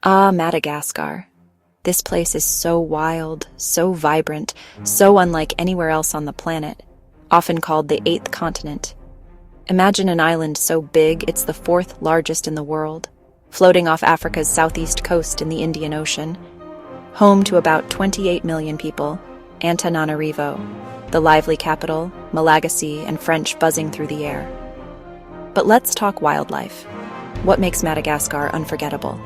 Ah, Madagascar. This place is so wild, so vibrant, so unlike anywhere else on the planet, often called the eighth continent. Imagine an island so big it's the fourth largest in the world, floating off Africa's southeast coast in the Indian Ocean, home to about 28 million people, Antananarivo, the lively capital, Malagasy, and French buzzing through the air. But let's talk wildlife. What makes Madagascar unforgettable?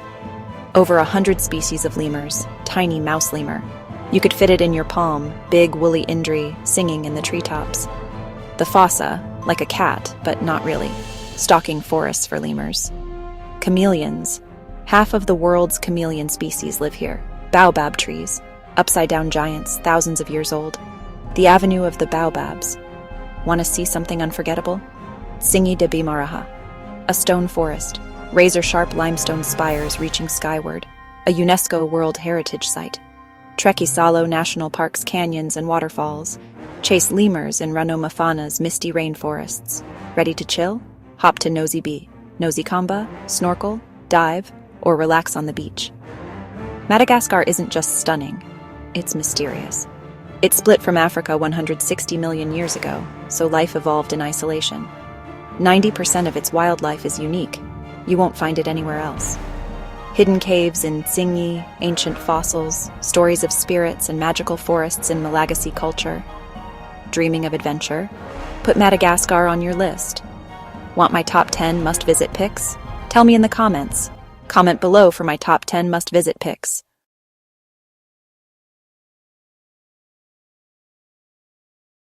Over 100 species of lemurs, tiny mouse lemur. You could fit it in your palm, big woolly indri, singing in the treetops. The fossa, like a cat, but not really, stalking forests for lemurs. Chameleons. Half of the world's chameleon species live here. Baobab trees, upside-down giants, thousands of years old. The Avenue of the Baobabs. Want to see something unforgettable? Singhi de Bimaraha, a stone forest, razor-sharp limestone spires reaching skyward, a UNESCO World Heritage Site. Trekisalo National Park's canyons and waterfalls. Chase lemurs in Ranomafana's misty rainforests. Ready to chill? Hop to Nosy Be, Nosy Kamba, snorkel, dive, or relax on the beach. Madagascar isn't just stunning, it's mysterious. It split from Africa 160 million years ago, so life evolved in isolation. 90% of its wildlife is unique. You won't find it anywhere else. Hidden caves in Singhi, ancient fossils, stories of spirits and magical forests in Malagasy culture. Dreaming of adventure? Put Madagascar on your list. Want my top 10 must-visit picks? Tell me in the comments. Comment below for my top 10 must-visit picks.